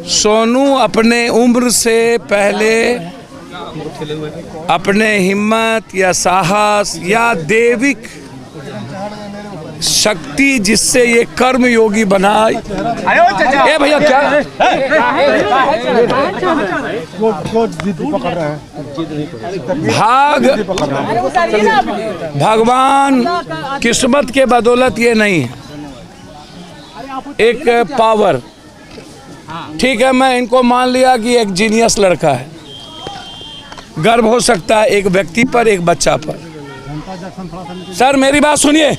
सोनू अपने उम्र से पहले अपने हिम्मत या साहस या देविक शक्ति जिससे ये कर्म योगी बना। ए भैया क्या भगवान किस्मत के बदौलत ये नहीं है, एक पावर। ठीक है, मैं इनको मान लिया कि एक जीनियस लड़का है, गर्व हो सकता है एक व्यक्ति पर, एक बच्चा पर। सर मेरी बात सुनिए,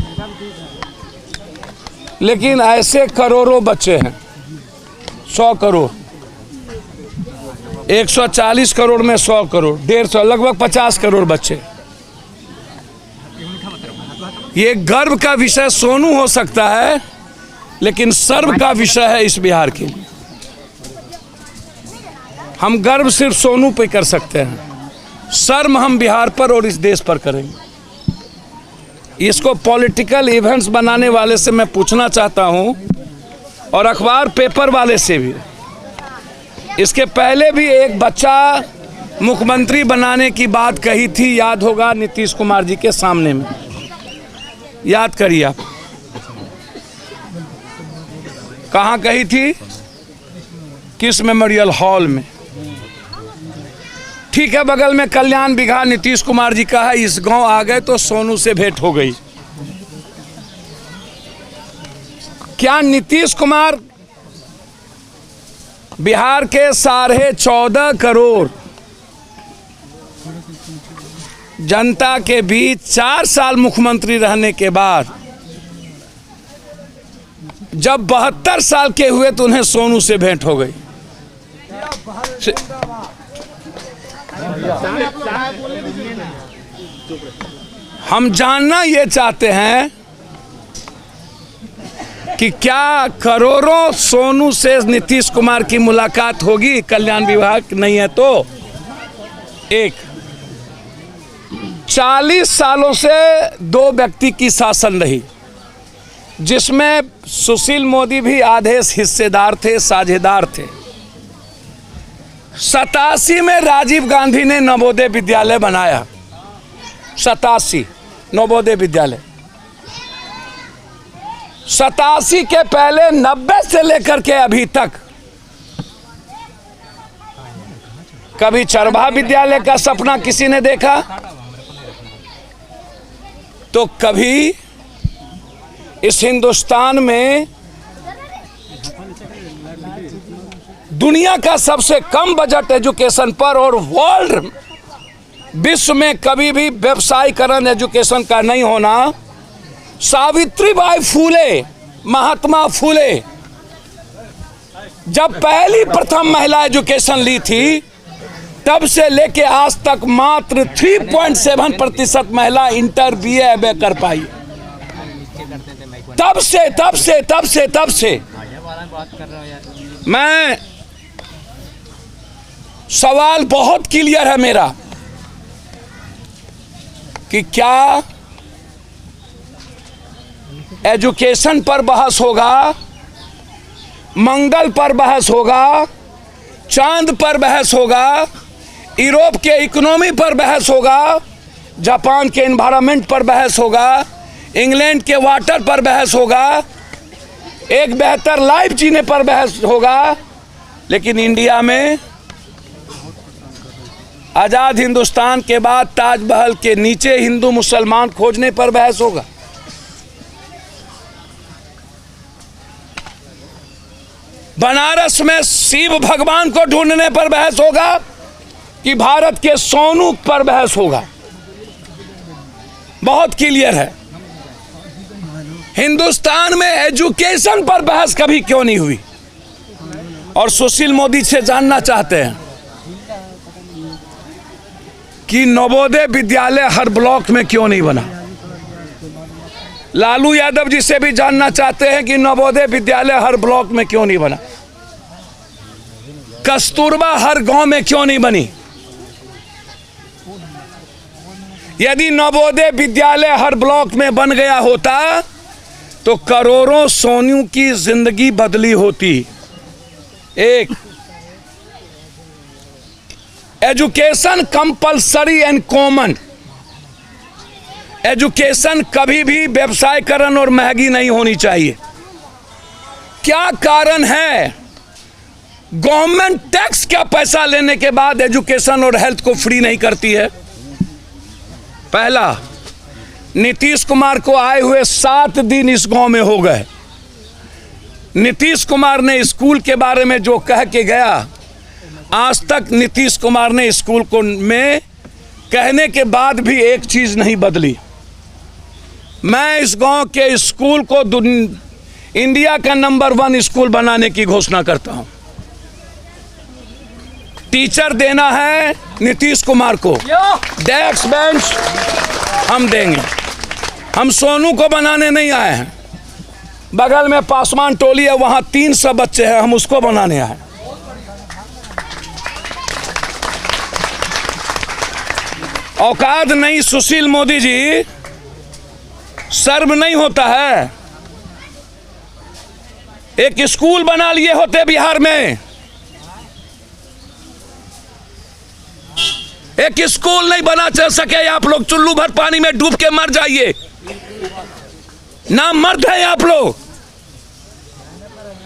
लेकिन ऐसे करोड़ों बच्चे हैं, 100 करोड़, 140 करोड़ में 100 करोड़, 150, लगभग 50 करोड़ बच्चे। ये गर्व का विषय सोनू हो सकता है, लेकिन सर्व का विषय है इस बिहार के लिए। हम गर्व सिर्फ सोनू पे कर सकते हैं, शर्म हम बिहार पर और इस देश पर करेंगे। इसको पॉलिटिकल इवेंट्स बनाने वाले से मैं पूछना चाहता हूं, और अखबार पेपर वाले से भी। इसके पहले भी एक बच्चा मुख्यमंत्री बनाने की बात कही थी, याद होगा, नीतीश कुमार जी के सामने में, याद करिए आप। कहाँ कही थी? किस मेमोरियल हॉल में। ठीक है, बगल में कल्याण बिघा नीतीश कुमार जी का है, इस गांव आ गए तो सोनू से भेंट हो गई। क्या नीतीश कुमार बिहार के 14.5 करोड़ जनता के बीच 4 साल मुख्यमंत्री रहने के बाद जब 72 साल के हुए तो उन्हें सोनू से भेंट हो गई। हम जानना ये चाहते हैं कि क्या करोड़ों सोनू से नीतीश कुमार की मुलाकात होगी? कल्याण विभाग नहीं है तो। एक 40 सालों से 2 व्यक्ति की शासन रही, जिसमें सुशील मोदी भी आधे हिस्सेदार थे, साझेदार थे। 87 में राजीव गांधी ने नवोदय विद्यालय बनाया, 87 नवोदय विद्यालय। 87 के पहले 90 से लेकर के अभी तक कभी चरवाहा विद्यालय का सपना किसी ने देखा? तो कभी इस हिंदुस्तान में दुनिया का सबसे कम बजट एजुकेशन पर और वर्ल्ड विश्व में कभी भी व्यवसायीकरण एजुकेशन का नहीं होना। सावित्रीबाई फूले, महात्मा फूले जब पहली प्रथम महिला एजुकेशन ली थी, तब से लेके आज तक मात्र 3.7% महिला इंटर BA एमए कर पाई। तब से मैं सवाल बहुत क्लियर है मेरा कि क्या एजुकेशन पर बहस होगा, मंगल पर बहस होगा, चांद पर बहस होगा, यूरोप के इकोनॉमी पर बहस होगा, जापान के एनवायरनमेंट पर बहस होगा, इंग्लैंड के वाटर पर बहस होगा, एक बेहतर लाइफ जीने पर बहस होगा, लेकिन इंडिया में आज़ाद हिंदुस्तान के बाद ताजमहल के नीचे हिंदू मुसलमान खोजने पर बहस होगा। बनारस में शिव भगवान को ढूंढने पर बहस होगा कि भारत के सोनू पर बहस होगा? बहुत क्लियर है। हिंदुस्तान में एजुकेशन पर बहस कभी क्यों नहीं हुई? और सुशील मोदी से जानना चाहते हैं कि नवोदय विद्यालय हर ब्लॉक में क्यों नहीं बना। लालू यादव जी से भी जानना चाहते हैं कि नवोदय विद्यालय हर ब्लॉक में क्यों नहीं बना। कस्तूरबा हर गांव में क्यों नहीं बनी। यदि नवोदय विद्यालय हर ब्लॉक में बन गया होता तो करोड़ों सोनू की जिंदगी बदली होती। एक education compulsory and common. Education कभी भी व्यवसायकरण और महंगी नहीं होनी चाहिए। क्या कारण है? गवर्नमेंट टैक्स का पैसा लेने के बाद एजुकेशन और हेल्थ को फ्री नहीं करती है। पहला, नीतीश कुमार को आए हुए 7 दिन इस गांव में हो गए। नीतीश कुमार ने स्कूल के बारे में जो कह के गया, आज तक नीतीश कुमार ने स्कूल को में कहने के बाद भी एक चीज नहीं बदली। मैं इस गांव के स्कूल को इंडिया का नंबर 1 स्कूल बनाने की घोषणा करता हूं। टीचर देना है नीतीश कुमार को, डेस्क बेंच हम देंगे। हम सोनू को बनाने नहीं आए हैं। बगल में पासवान टोली है, वहां 300 बच्चे हैं, हम उसको बनाने आए। औकात नहीं सुशील मोदी जी, सर्व नहीं होता है। एक स्कूल बना लिए होते बिहार में, एक स्कूल नहीं बना चल सके। आप लोग चुल्लू भर पानी में डूब के मर जाइए, ना मर्द है आप लोग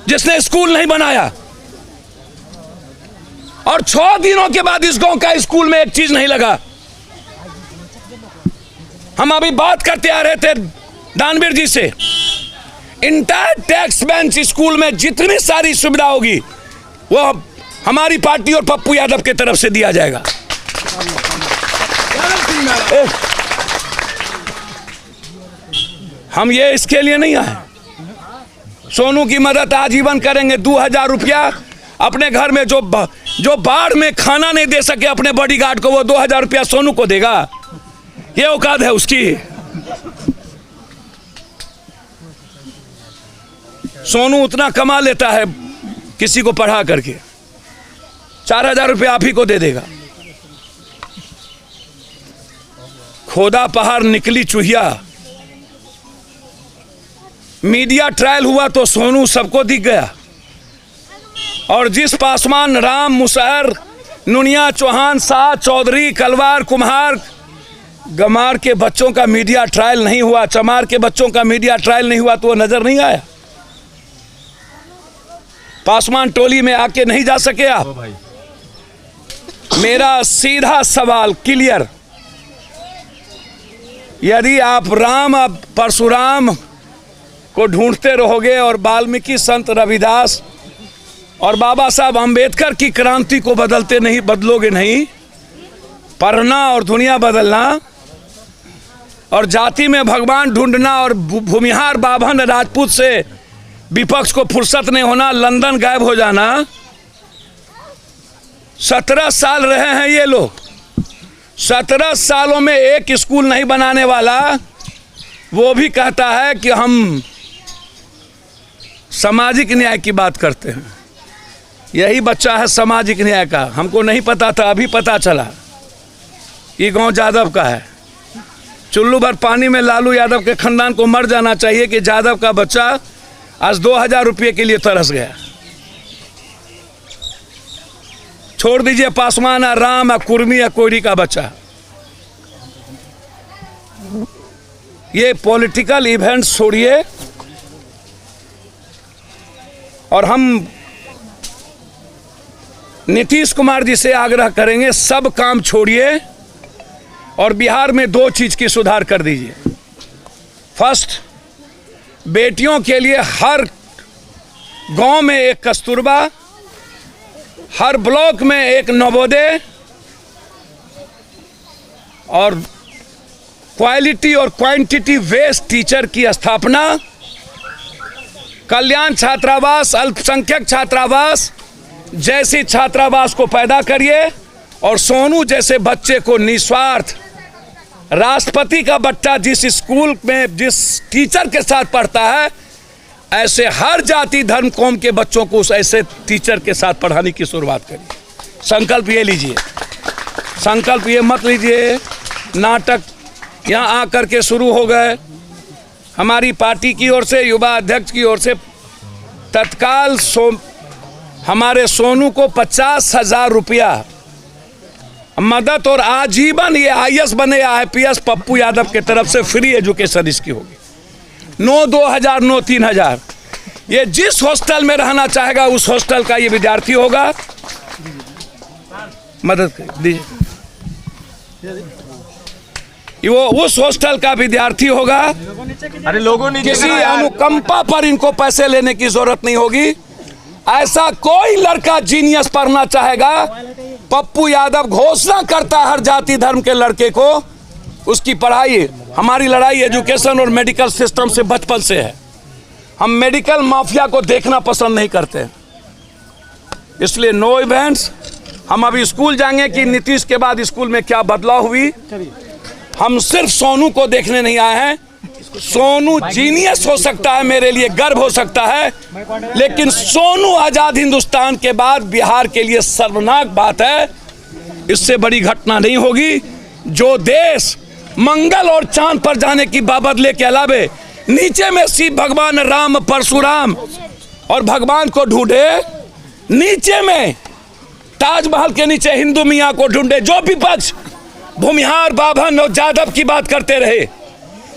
जिसने स्कूल नहीं बनाया। और 6 दिनों के बाद इस गांव का स्कूल में एक चीज नहीं लगा। हम अभी बात करते आ रहे थे दानवीर जी से, इंटायर टैक्स बेंच स्कूल में जितनी सारी सुविधा होगी वो हमारी पार्टी और पप्पू यादव की तरफ से दिया जाएगा। हम ये इसके लिए नहीं आए। सोनू की मदद आजीवन करेंगे। 2000 रुपया अपने घर में जो बाढ़ में खाना नहीं दे सके अपने बॉडीगार्ड को, वो 2000 रुपया सोनू को देगा। ये औकात है उसकी। सोनू उतना कमा लेता है किसी को पढ़ा करके, 4000 रुपया आप ही को दे देगा। खोदा पहाड़ निकली चूहिया। मीडिया ट्रायल हुआ तो सोनू सबको दिख गया। और जिस पासवान, राम, मुसहर, नुनिया, चौहान, शाह, चौधरी, कलवार, कुम्हार, गमार के बच्चों का मीडिया ट्रायल नहीं हुआ, चमार के बच्चों का मीडिया ट्रायल नहीं हुआ, तो वो नजर नहीं आया। पासवान टोली में आके नहीं जा सके आप। मेरा सीधा सवाल क्लियर, यदि आप राम अब परशुराम को ढूंढते रहोगे और वाल्मीकि, संत रविदास और बाबा साहब अंबेडकर की क्रांति को बदलोगे नहीं, पढ़ना और दुनिया बदलना और जाति में भगवान ढूंढना और भूमिहार बाभन राजपूत से विपक्ष को फुर्सत नहीं होना, लंदन गायब हो जाना। 17 साल रहे हैं ये लोग। 17 सालों में एक स्कूल नहीं बनाने वाला वो भी कहता है कि हम सामाजिक न्याय की बात करते हैं। यही बच्चा है सामाजिक न्याय का। हमको नहीं पता था, अभी पता चला। ये गांव यादव का है। चुल्लू भर पानी में लालू यादव के खानदान को मर जाना चाहिए कि यादव का बच्चा आज 2000 रुपये के लिए तरस गया। छोड़ दीजिए पासवान, राम, कुर्मी या कोयरी का बच्चा। ये पॉलिटिकल इवेंट छोड़िए और हम नीतीश कुमार जी से आग्रह करेंगे, सब काम छोड़िए और बिहार में 2 चीज की सुधार कर दीजिए। फर्स्ट, बेटियों के लिए हर गांव में एक कस्तूरबा, हर ब्लॉक में एक नवोदय और क्वालिटी और क्वांटिटी बेस्ड टीचर की स्थापना, कल्याण छात्रावास, अल्पसंख्यक छात्रावास जैसी छात्रावास को पैदा करिए और सोनू जैसे बच्चे को निस्वार्थ राष्ट्रपति का बच्चा जिस स्कूल में जिस टीचर के साथ पढ़ता है, ऐसे हर जाति धर्म कौम के बच्चों को उस ऐसे टीचर के साथ पढ़ाने की शुरुआत करिए। संकल्प ये लीजिए। संकल्प ये मत लीजिए नाटक यहाँ आकर के शुरू हो गए। हमारी पार्टी की ओर से, युवा अध्यक्ष की ओर से तत्काल हमारे सोनू को 50,000 रुपया मदद और आजीवन ये IAS बने या IPS पप्पू यादव की तरफ से फ्री एजुकेशन इसकी होगी। No 2000 no 3000। ये जिस हॉस्टल में रहना चाहेगा उस हॉस्टल का ये विद्यार्थी होगा। मदद दीजिए। वो उस हॉस्टल का विद्यार्थी होगा। अरे लोगों ने किसी अनुकंपा पर इनको पैसे लेने की जरूरत नहीं होगी। ऐसा कोई लड़का जीनियस पढ़ना चाहेगा, पप्पू यादव घोषणा करता है हर जाति धर्म के लड़के को उसकी पढ़ाई। हमारी लड़ाई एजुकेशन और मेडिकल सिस्टम से बचपन से है। हम मेडिकल माफिया को देखना पसंद नहीं करते, इसलिए नो इवेंट्स। हम अभी स्कूल जाएंगे कि नीतीश के बाद स्कूल में क्या बदलाव हुई। हम सिर्फ सोनू को देखने नहीं आए हैं। सोनू जीनियस हो सकता है, मेरे लिए गर्व हो सकता है, लेकिन सोनू आजाद हिंदुस्तान के बाद बिहार के लिए शर्मनाक बात है। इससे बड़ी घटना नहीं होगी। जो देश मंगल और चांद पर जाने की बाबत लेके अलावे नीचे में शिव भगवान राम परशुराम और भगवान को ढूंढे, नीचे में ताजमहल के नीचे हिंदू मियाँ को ढूंढे। जो विपक्ष भूमिहार बाभन और जादव की बात करते रहे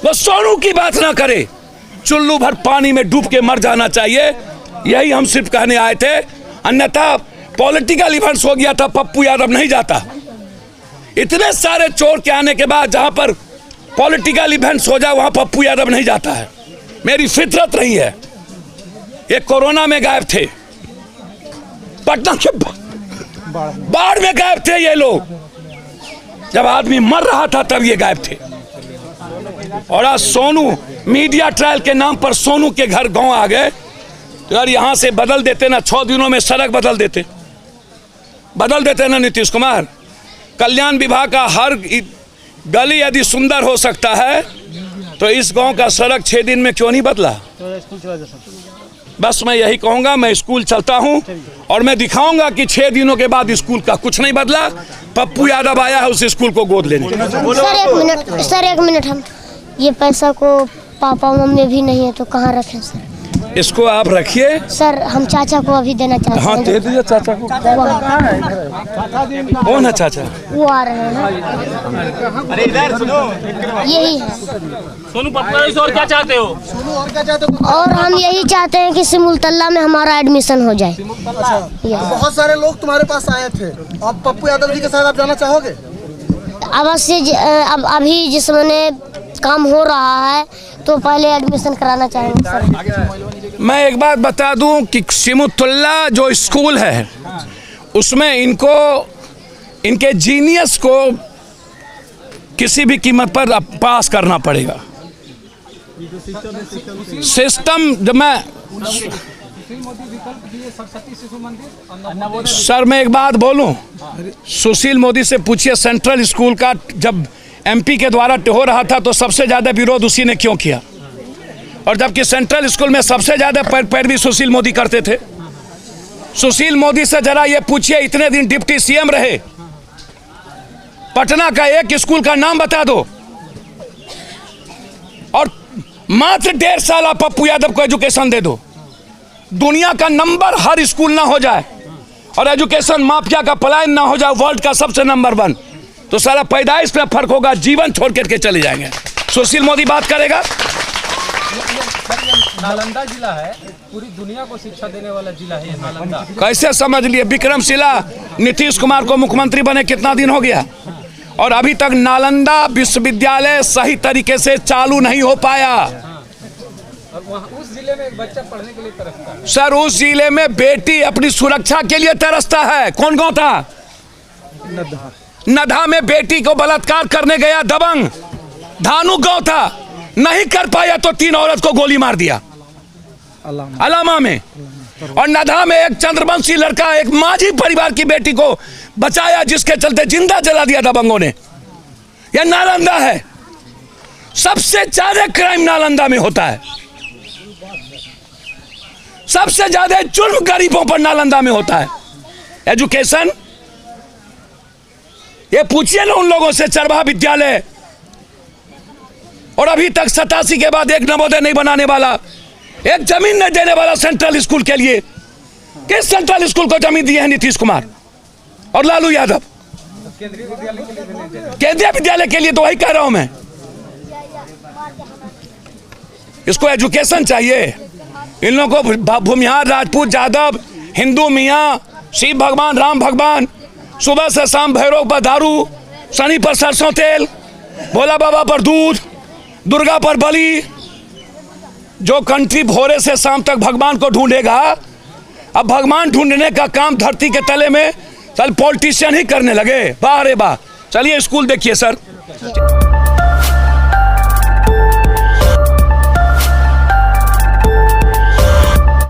वो सोनू की बात ना करे। चुल्लू भर पानी में डूब के मर जाना चाहिए, यही हम सिर्फ कहने आए थे। अन्यथा पॉलिटिकल इवेंट्स हो गया था, पप्पू यादव नहीं जाता। इतने सारे चोर के आने के बाद जहां पर पॉलिटिकल इवेंट्स हो जाए वहां पप्पू यादव नहीं जाता है। मेरी फितरत नहीं है। ये कोरोना में गायब थे, पटना के बाढ़ में गायब थे ये लोग। जब आदमी मर रहा था तब ये गायब थे। और आज सोनू मीडिया ट्रायल के नाम पर सोनू के घर गांव आ गए। तो यार यहां से बदल देते ना, 6 दिनों में सड़क बदल देते ना नीतीश कुमार। कल्याण विभाग का हर गली यदि सुंदर हो सकता है तो इस गांव का सड़क 6 दिन में क्यों नहीं बदला। बस मैं यही कहूंगा, मैं स्कूल चलता हूं और मैं दिखाऊंगा कि 6 दिनों के बाद स्कूल का कुछ नहीं बदला। पप्पू यादव आया है उस स्कूल को गोद लेने। सर एक मिनट, हम ये पैसा को पापा मम्मी भी नहीं है तो कहाँ रखें सर? इसको आप रखिए सर, हम चाचा को अभी देना चाहते हैं। हाँ दे दीजिए चाचा को। कौन है चाचा? वो आ रहे हैं ना। अरे इधर सुनो, यही है सोनू पप्पू और क्या चाहते हो? और हम यही चाहते हैं कि सिमुलतल्ला में हमारा एडमिशन हो जाए। बहुत सारे लोग तुम्हारे पास आए थे, अब पप्पू यादव जी के साथ आप जाना चाहोगे? अवश्य। अब अभी जिस मैंने काम हो रहा है तो पहले एडमिशन कराना चाहेंगे सर। मैं एक बात बता दूं कि सिमुलतल्ला जो स्कूल है उसमें इनको इनके जीनियस को किसी भी कीमत पर पास करना पड़ेगा। सिस्टम जब मैं सर मैं एक बात बोलूं, सुशील मोदी से पूछिए सेंट्रल स्कूल का जब MP के द्वारा हो रहा था तो सबसे ज्यादा विरोध उसी ने क्यों किया, और जबकि सेंट्रल स्कूल में सबसे ज्यादा पैरवी सुशील मोदी करते थे। सुशील मोदी से जरा ये पूछिए, इतने दिन डिप्टी CM रहे, पटना का एक स्कूल का नाम बता दो। और मात्र 1.5 साल आप पप्पू यादव को एजुकेशन दे दो, दुनिया का नंबर हर स्कूल ना हो जाए और एजुकेशन माफिया का पलायन ना हो जाए, वर्ल्ड का सबसे नंबर 1, तो सारा पैदाइश में फर्क होगा, जीवन छोड़ करके चले जाएंगे। सुशील मोदी बात करेगा। नालंदा जिला है, पूरी दुनिया को शिक्षा देने वाला जिला है नालंदा। कैसे समझ लिए? विक्रमशिला नीतीश कुमार को मुख्यमंत्री बने कितना दिन हो गया और अभी तक नालंदा विश्वविद्यालय सही तरीके से चालू नहीं हो पाया। और वहाँ उस जिले में एक बच्चा पढ़ने के लिए तरसता है। सर उस जिले में बेटी अपनी सुरक्षा के लिए तरसता है। कौन गाँव था? नधा में बेटी को बलात्कार करने गया दबंग, धानु गांव था, नहीं कर पाया तो 3 औरत को गोली मार दिया अलामा में। और नधा में एक चंद्रवंशी लड़का, एक माझी परिवार की बेटी को बचाया जिसके चलते जिंदा जला दिया दबंगों ने। यह नालंदा है। सबसे ज्यादा क्राइम नालंदा में होता है, सबसे ज्यादा जुर्म गरीबों पर नालंदा में होता है। एजुकेशन ये पूछिए ना उन लोगों से, चरवाहा विद्यालय, और अभी तक 87 के बाद एक नवोदय नहीं बनाने वाला, एक जमीन नहीं देने वाला सेंट्रल स्कूल के लिए। किस सेंट्रल स्कूल को जमीन दी है नीतीश कुमार और लालू यादव? केंद्रीय विद्यालय के लिए भी नहीं दे रहे। केंद्रीय विद्यालय के लिए तो वही कह रहा हूं मैं, इसको एजुकेशन चाहिए। इन लोगों को भूमिहार, राजपूत, यादव, हिंदू, मियाँ, शिव भगवान, राम भगवान, सुबह से शाम भैरव पर दारू, शनि पर सरसों तेल, भोला बाबा पर दूध, दुर्गा पर बलि। जो कंट्री भोरे से शाम तक भगवान को ढूंढेगा, अब भगवान ढूंढने का काम धरती के तले में चल पॉलिटिशियन ही करने लगे। वाह रे वाह। चलिए स्कूल देखिए सर।